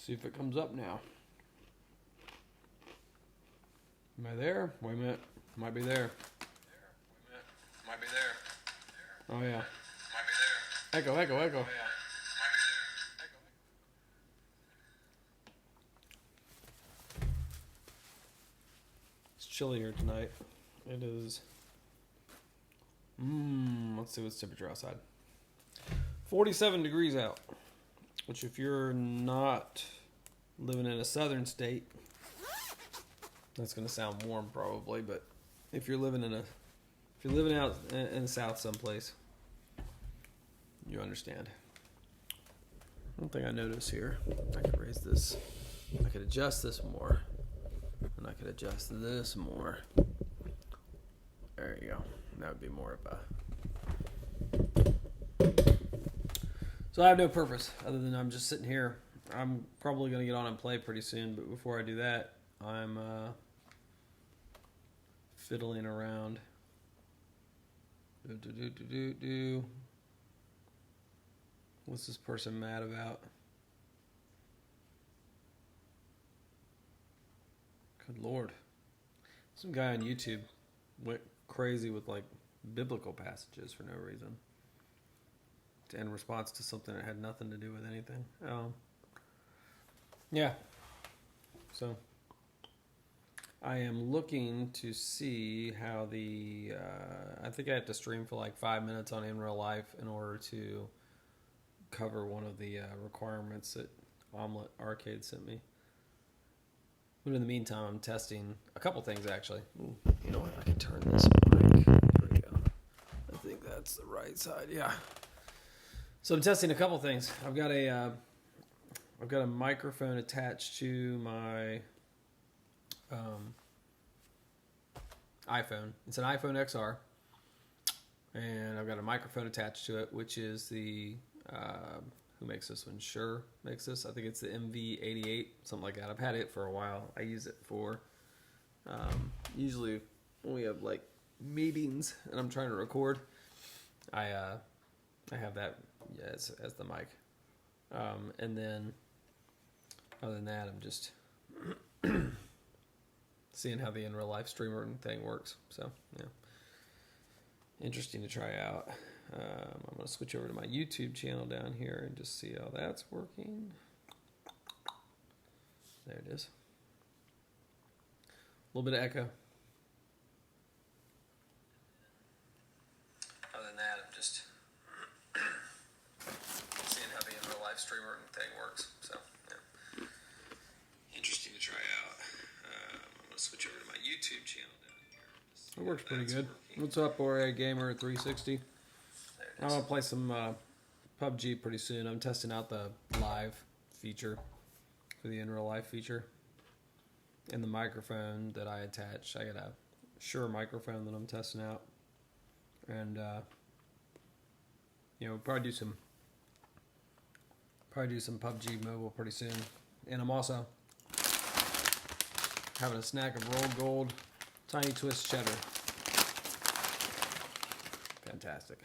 See if it comes up now. Am I there? Wait a minute. Might be there. Might be there. Oh, yeah. Might be there. Echo. Oh, yeah. Might be there. It's chilly here tonight. It is. Let's see what's temperature outside. 47 degrees out. Which, if you're not living in a southern state, that's going to sound warm probably. But if you're living out in the south someplace, you understand. One thing I notice here, I could raise this, I could adjust this more, and I could adjust this more. There you go. That would be more of a. So I have no purpose other than I'm just sitting here. I'm probably going to get on and play pretty soon, but before I do that, I'm fiddling around. What's this person mad about? Good Lord. Some guy on YouTube went crazy with like biblical passages for no reason. In response to something that had nothing to do with anything. Yeah. So I am looking to see how the I think I have to stream for like 5 minutes on In Real Life in order to cover one of the requirements that Omlet Arcade sent me. But in the meantime, I'm testing a couple things actually. Ooh, you know what? I can turn this mic. There we go. I think that's the right side. Yeah. So I'm testing a couple things. I've got a microphone attached to my iPhone. It's an iPhone XR, and I've got a microphone attached to it, which is the who makes this one? Shure makes this. I think it's the MV88, something like that. I've had it for a while. I use it for usually when we have like meetings and I'm trying to record. I have that. Yeah, as the mic. And then, other than that, I'm just seeing how the in real life streamer thing works. So, yeah. Interesting to try out. I'm going to switch over to my YouTube channel down here and just see how that's working. There it is. A little bit of echo. Other than that, I'm just seeing how the in real life streamer thing works. So, yeah. Interesting to try out. I'm going to switch over to my YouTube channel down here. It works pretty good. Working. What's up, Ore Gamer 360? I'm going to play some PUBG pretty soon. I'm testing out the live feature for the in real life feature. And the microphone that I attach. I got a Shure microphone that I'm testing out. And, probably do some PUBG Mobile pretty soon. And I'm also having a snack of rolled gold tiny twist cheddar. Fantastic.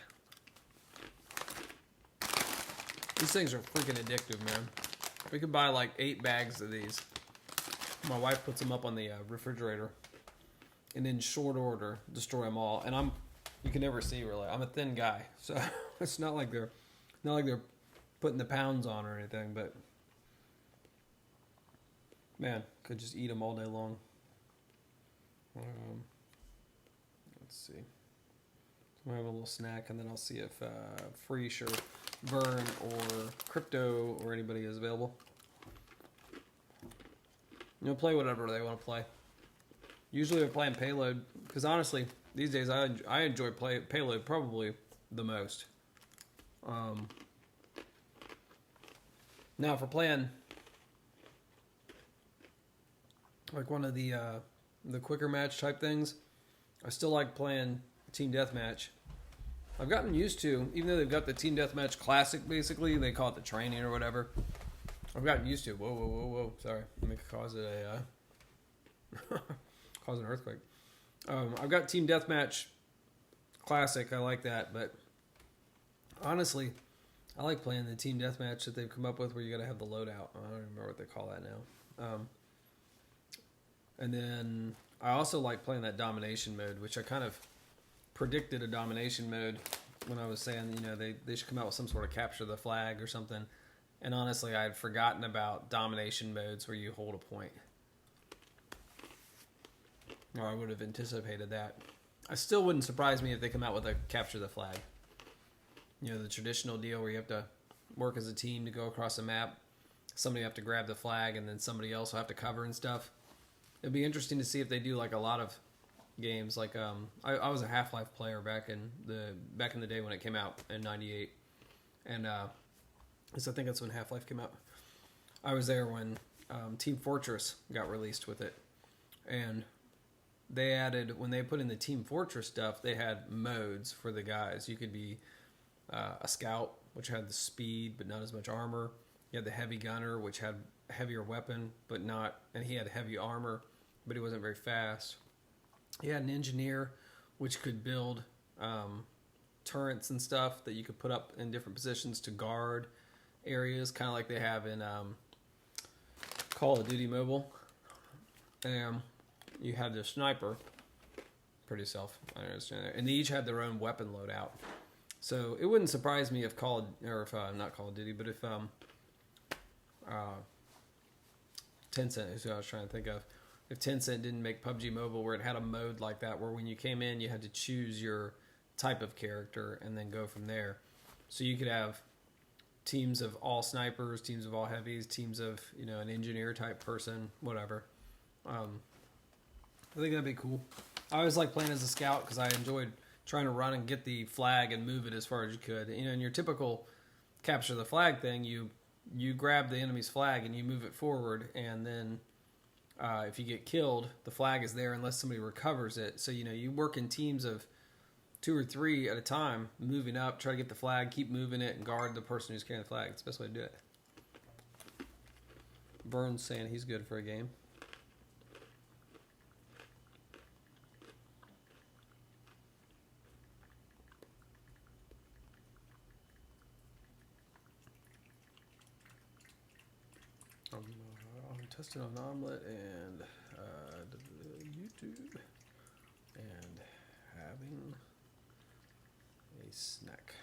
These things are freaking addictive, man. We could buy like 8 bags of these. My wife puts them up on the refrigerator, and in short order, destroy them all. And you can never see really. I'm a thin guy, so it's not like they're putting the pounds on or anything. But man, could just eat them all day long. Let's see. We'll have a little snack, and then I'll see if Freesh or Vern or Crypto or anybody is available. Play whatever they want to play. Usually they're playing Payload, because honestly, these days I enjoy Payload probably the most. Now, if we're playing like one of the quicker match type things, I still like playing Team Deathmatch. I've gotten used to, even though they've got the Team Deathmatch Classic, basically, they call it the training or whatever. I've gotten used to it. Whoa. Sorry. Let me cause it cause an earthquake. I've got Team Deathmatch Classic. I like that. But honestly, I like playing the team deathmatch that they've come up with where you got to have the loadout. I don't remember what they call that now. And then I also like playing that domination mode, which I kind of predicted a domination mode when I was saying, they should come out with some sort of capture the flag or something. And honestly, I had forgotten about domination modes where you hold a point. Or I would have anticipated that. I still wouldn't surprise me if they come out with a capture the flag. The traditional deal where you have to work as a team to go across a map. Somebody have to grab the flag and then somebody else will have to cover and stuff. It'd be interesting to see if they do like a lot of games. Like I was a Half-Life player back in the day when it came out in '98, and so I think that's when Half-Life came out. I was there when Team Fortress got released with it, and they added, when they put in the Team Fortress stuff, they had modes for the guys. You could be a scout, which had the speed but not as much armor. You had the heavy gunner, which had a heavier weapon but not, and he had heavy armor, but he wasn't very fast. You had an engineer, which could build turrets and stuff that you could put up in different positions to guard areas, kind of like they have in Call of Duty Mobile. And you had the sniper, pretty I understand that, and they each had their own weapon loadout. So it wouldn't surprise me if not Call of Duty, but if Tencent is who I was trying to think of. If Tencent didn't make PUBG Mobile where it had a mode like that, where when you came in, you had to choose your type of character and then go from there. So you could have teams of all snipers, teams of all heavies, teams of, an engineer type person, whatever. I think that'd be cool. I always like playing as a scout because I enjoyed trying to run and get the flag and move it as far as you could. In your typical capture the flag thing, you grab the enemy's flag and you move it forward, and then if you get killed, the flag is there unless somebody recovers it. So, you work in teams of 2 or 3 at a time, moving up, try to get the flag, keep moving it, and guard the person who's carrying the flag. It's the best way to do it. Vern's saying he's good for a game. I'm testing on Omlet and YouTube and having a snack.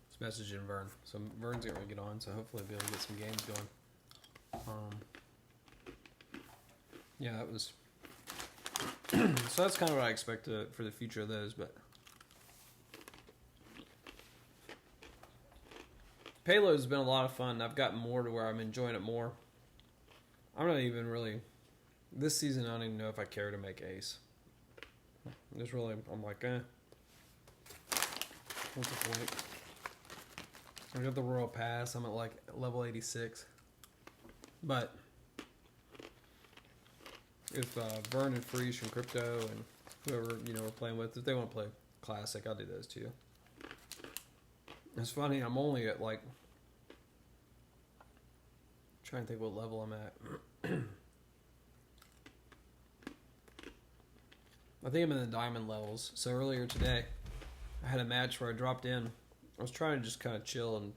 It's messaging Vern. So Vern's going to get on, so hopefully I'll be able to get some games going. Yeah, that was... so that's kind of what I expect for the future of those, but... Payload's been a lot of fun. I've gotten more to where I'm enjoying it more. I'm not even really... This season, I don't even know if I care to make ace. I'm like, what's the point? I got the Royal Pass. I'm at like level 86. But if Vern and Freeze from Crypto and whoever, we're playing with, if they want to play Classic, I'll do those too. It's funny, I'm only at like... trying to think what level I'm at. I think I'm in the diamond levels. So earlier today, I had a match where I dropped in. I was trying to just kind of chill and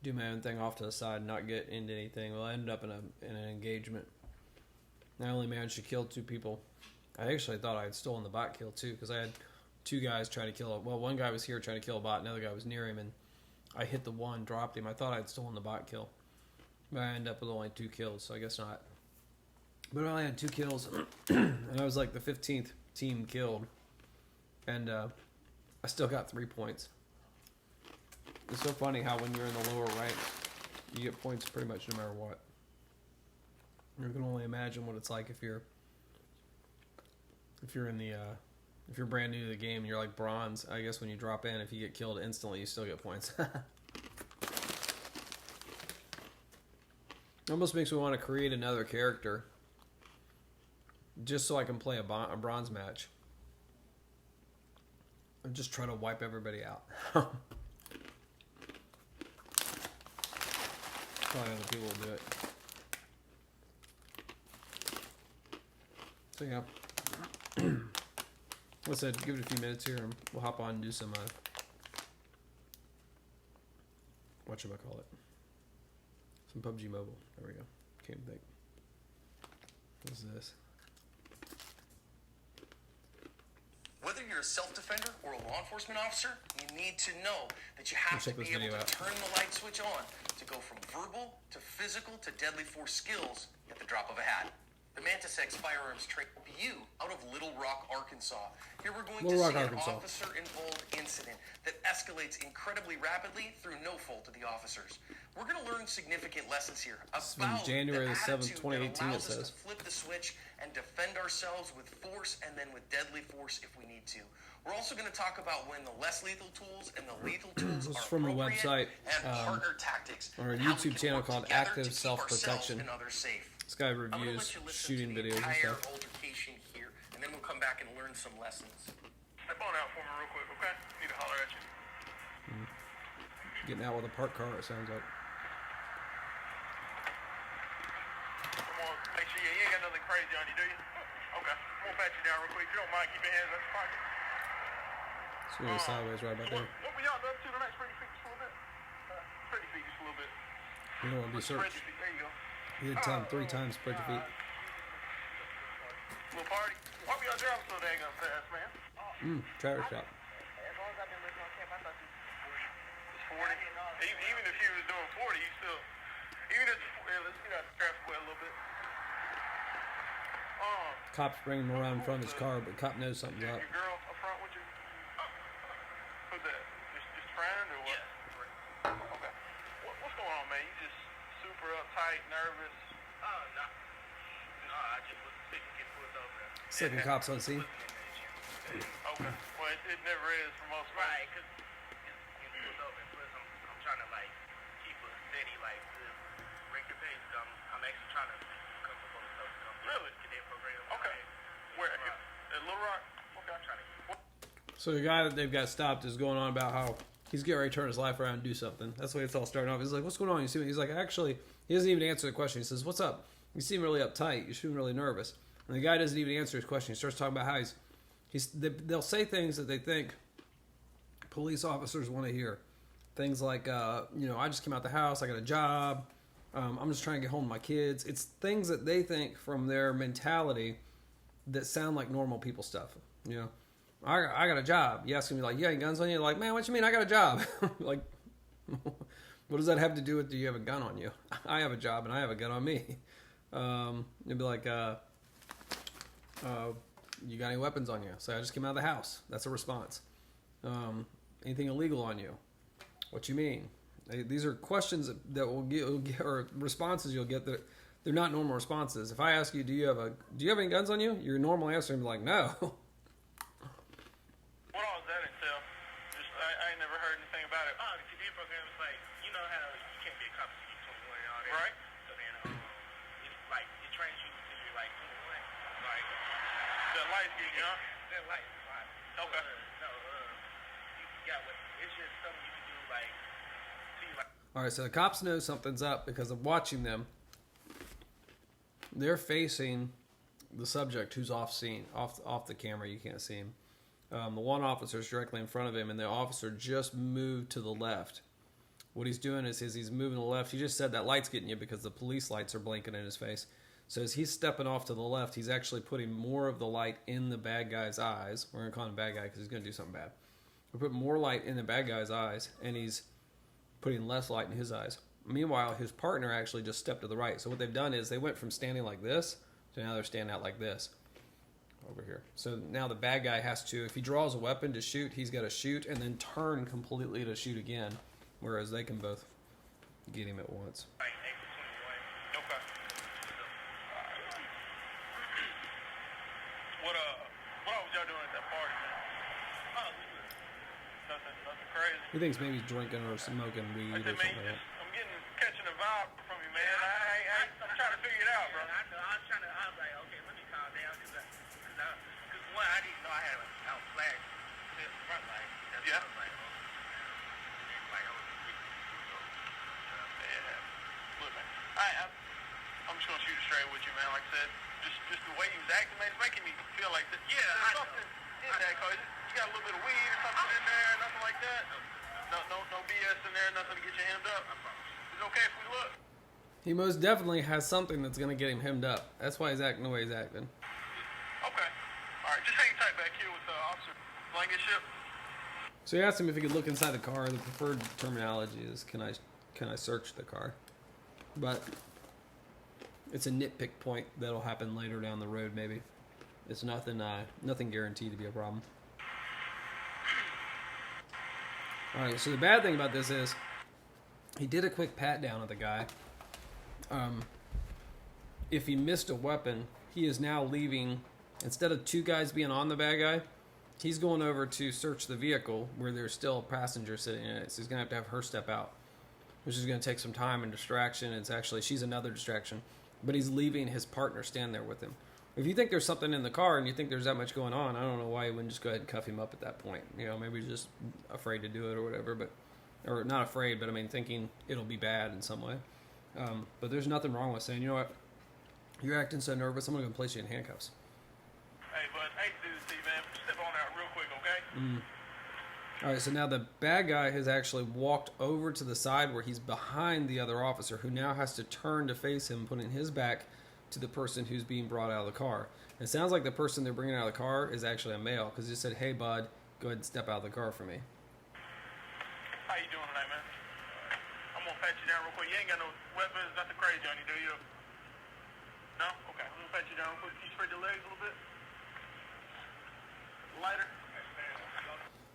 do my own thing off to the side and not get into anything. Well, I ended up in an engagement. I only managed to kill 2 people. I actually thought I had stolen the bot kill too, because I had 2 guys trying to kill it. Well, one guy was here trying to kill a bot, another guy was near him, and I hit the one, dropped him. I thought I'd stolen the bot kill. But I ended up with only 2 kills, so I guess not. But I only had 2 kills, and I was like the 15th team killed. And I still got 3 points. It's so funny how when you're in the lower ranks, you get points pretty much no matter what. You can only imagine what it's like if you're in the if you're brand new to the game and you're like bronze. I guess when you drop in, if you get killed instantly, you still get points. It almost makes me want to create another character just so I can play a bronze match and just try to wipe everybody out. Probably other people will do it. So yeah. Let's give it a few minutes here, and we'll hop on and do some whatchamacallit? Some PUBG Mobile. There we go. Can't think. What's this? Whether you're a self-defender or a law enforcement officer, you need to know that you have to be able to turn the light switch on to go from verbal to physical to deadly force skills at the drop of a hat. The Mantis X firearms train you out of Little Rock, Arkansas. Here we're going to see an officer-involved incident that escalates incredibly rapidly through no fault of the officers. We're going to learn significant lessons here about January the 7th, 2018. that allows us to flip the switch and defend ourselves with force and then with deadly force if we need to. We're also going to talk about when the less lethal tools and the lethal tools This is are from a website, and partner tactics, or a and how we YouTube can channel work called together Active to keep Self-Protection. ourselves and others safe. This guy I'm gonna reviews let you listen shooting to the videos and entire stuff. altercation here, and then we'll come back and learn some lessons. Step on out for me real quick, okay? Need to holler at you. Getting out with a parked car, it sounds like. Come on, make sure you ain't got nothing crazy on you, do you? Okay. I'm gonna pat you down real quick. If you don't mind, keep your hands in your pocket. It's really sideways right about there. What were y'all up to tonight? Spread your feet just a little bit. Spread your feet just a little bit. You don't want to be Spread searched. your feet. There you go. He had tell him 3 times, spread your feet. Little party. Why were y'all driving so dang fast, man? Trailer shop. As long as I've been listening on camp, I thought you It's 40. Even if you was doing 40, you still. Even if let's get out the traffic way a little bit. Cops bring him around in front of his car, but cop knows something's up. Your girl up front with you? Who's that? Just friend or what? Yeah. Okay. What's going on, man? You just super uptight, nervous? Oh, no. No, I just was sick and get pulled over. Second cops on scene. Okay. Well, it never is for most folks. Right, because it's pulled over, and plus I'm trying to, like, keep a steady, like, good regular pace. I'm actually trying to come to police officer. Really? Cadet program. Okay. Where? At Little Rock? Okay. I'm trying to. So the guy that they've got stopped is going on about how he's getting ready to turn his life around and do something. That's the way it's all starting off. He's like, "What's going on?" You see, he's like, "Actually," he doesn't even answer the question. He says, "What's up? You seem really uptight. You seem really nervous." And the guy doesn't even answer his question. He starts talking about how they'll say things that they think police officers want to hear. Things like, I just came out the house. I got a job. I'm just trying to get home to my kids. It's things that they think from their mentality that sound like normal people stuff. I got a job. You ask me like, "You got any guns on you?" Like, "Man, what you mean? I got a job." Like, what does that have to do with, do you have a gun on you? I have a job and I have a gun on me. You'd be like, "You got any weapons on you?" So I just came out of the house. That's a response. Anything illegal on you? What you mean? These are questions that will get, or responses you'll get that they're not normal responses. If I ask you, do you have any guns on you? Your normal answer would be like, "No." What all does that entail? I ain't never heard anything about it. Oh, the cadet program is like, you know how you can't be a cop until you're 21 and all that. Right. So then, it's like, it trains you until you're like 21. Like, That light skin, you know? that life is fine. Okay. You got what? It's just something you can do, like, see, like. All right, so the cops know something's up because of watching them. They're facing the subject who's off scene, off the camera. You can't see him. The one officer is directly in front of him, and the officer just moved to the left. What he's doing is he's moving to the left. He just said that light's getting you because the police lights are blinking in his face. So as he's stepping off to the left, he's actually putting more of the light in the bad guy's eyes. We're going to call him bad guy because he's going to do something bad. We put more light in the bad guy's eyes, and he's putting less light in his eyes. Meanwhile, his partner actually just stepped to the right. So what they've done is they went from standing like this to now they're standing out like this over here. So now the bad guy has to, if he draws a weapon to shoot, he's got to shoot and then turn completely to shoot again, whereas they can both get him at once. Like, April 21. Okay. What all was y'all doing at that party, man? Oh, we were. Nothing crazy. He thinks maybe he's drinking or smoking weed I or said, man, something like that. I'm catching a vibe from you, man. I'm trying to figure it out, bro. I know. I was like, okay, let me calm down because one, I didn't know I had a flash to the front light. That's Yeah. what I was like, like I was Yeah. Look, man, I'm just gonna shoot it straight with you, man. Like I said, just the way you was acting, man, it's making me feel like that. Yeah, I know. in that car. You got a little bit of weed or something in there, nothing like that? No BS in there, nothing to get you hemmed up? Is it okay if we look? He most definitely has something that's going to get him hemmed up. That's why he's acting the way he's acting. Okay. All right, just hang tight back here with Officer Blankenship. So he asked him if he could look inside the car. The preferred terminology is, can I search the car? But it's a nitpick point that'll happen later down the road, maybe. It's nothing guaranteed to be a problem. All right, so the bad thing about this is he did a quick pat down of the guy. If he missed a weapon, he is now leaving. Instead of two guys being on the bad guy, he's going over to search the vehicle where there's still a passenger sitting in it. So he's going to have her step out, which is going to take some time and distraction. It's actually, she's another distraction. But he's leaving his partner stand there with him. If you think there's something in the car and you think there's that much going on, I don't know why you wouldn't just go ahead and cuff him up at that point. You know, maybe he's just afraid to do it or whatever. But, or not afraid, but I mean thinking it'll be bad in some way. But there's nothing wrong with saying, you know what, you're acting so nervous, I'm going to place you in handcuffs. Hey, bud, I hate to do this to you, man. Step on out real quick, okay? All right, so now the bad guy has actually walked over to the side where he's behind the other officer, who now has to turn to face him, putting his back to the person who's being brought out of the car. And it sounds like the person they're bringing out of the car is actually a male, because he said, hey, bud, go ahead and step out of the car for me. How you doing tonight, man? I'm gonna pat you down real quick. You ain't got no weapons, nothing crazy on you, do you? No? Okay. I'm gonna pat you down real quick. Can you spread your legs a little bit? Lighter?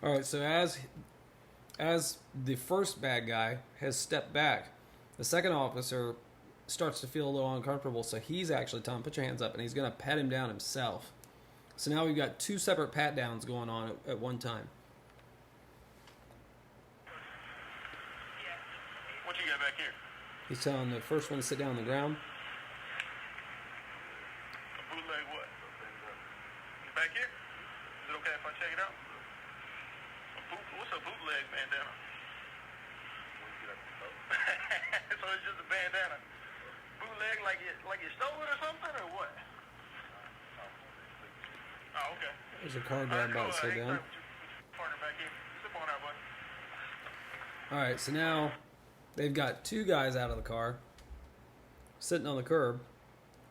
All right, so as the first bad guy has stepped back, the second officer starts to feel a little uncomfortable, so he's actually telling him, put your hands up, and he's going to pat him down himself. So now we've got two separate pat downs going on at one time. What you got back here? He's telling the first one to sit down on the ground. A bootleg what? Back here? Is it okay if I check it out? What's a bootleg bandana? So it's just a bandana. Bootleg like you stole it or something, or what? Oh, okay. There's a car drive about to sit down. Partner back here. Step on out, bud. All right, so now they've got two guys out of the car, sitting on the curb,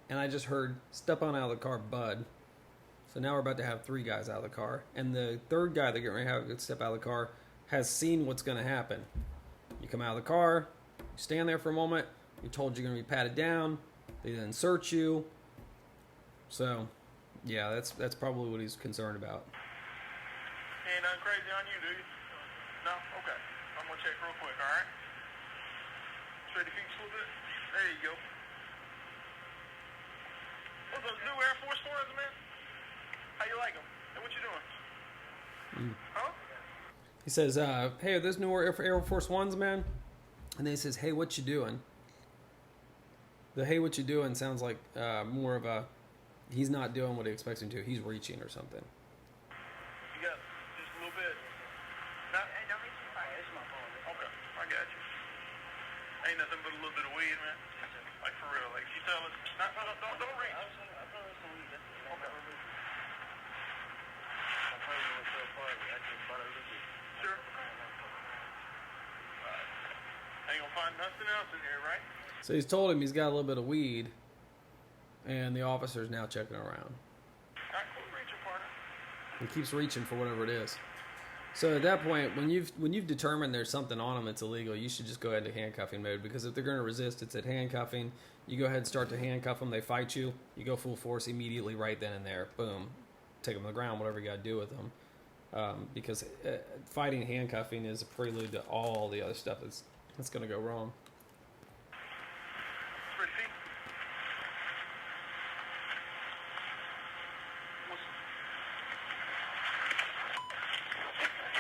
and I just heard, step on out of the car, bud. So now we're about to have three guys out of the car. And the third guy that getting ready to have a step out of the car has seen what's going to happen. You come out of the car, you stand there for a moment, you're told you're going to be patted down, they then search you. So, yeah, that's probably what he's concerned about. Ain't nothing crazy on you, do you? No? Okay. I'm going to check real quick, alright? Straight your feet just a little bit. There you go. What's those new Air Force Ones, man? How you like them? Hey, what you doing? Huh? He says, hey, are those new Air Force Ones, man? And then he says, hey, what you doing? The hey, what you doing sounds like more of a, he's not doing what he expects him to. He's reaching or something. You got just a little bit. Not, hey, don't reach too far. It's my phone. Okay, I got you. Ain't nothing but a little bit of weed, man. Like for real. Like you tell us, don't reach. Okay. Sure. Ain't gonna find nothing else in here, right? So he's told him he's got a little bit of weed, and the officer's now checking around. Alright, quit reaching, partner. He keeps reaching for whatever it is. So at that point, when you've determined there's something on him that's illegal, you should just go ahead to handcuffing mode, because if they're going to resist, it's at handcuffing. You go ahead and start to handcuff them. They fight you. You go full force immediately right then and there. Boom. Take them to the ground, whatever you got to do with them. Because fighting handcuffing is a prelude to all the other stuff that's going to go wrong. Spread your feet.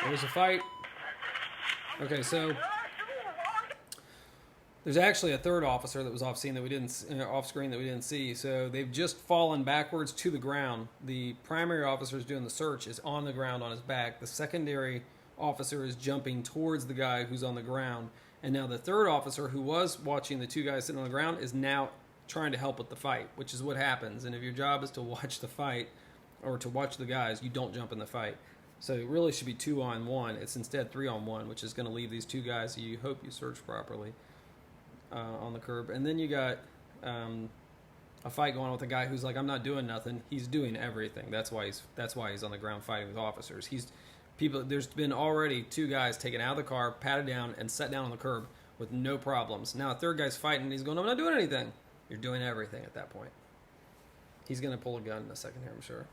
There's a fight. Okay, so there's actually a third officer that was off screen that we didn't see. So they've just fallen backwards to the ground. The primary officer is doing the search, is on the ground on his back. The secondary officer is jumping towards the guy who's on the ground, and now the third officer, who was watching the two guys sitting on the ground, is now trying to help with the fight, which is what happens. And if your job is to watch the fight, or to watch the guys, you don't jump in the fight. So it really should be 2-on-1. It's instead 3-on-1, which is going to leave these two guys who you hope you search properly on the curb. And then you got a fight going on with a guy who's like, I'm not doing nothing. He's doing everything. That's why he's on the ground fighting with officers. There's been already 2 guys taken out of the car, patted down, and set down on the curb with no problems. Now a 3rd guy's fighting, and he's going, I'm not doing anything. You're doing everything at that point. He's going to pull a gun in a second here, I'm sure.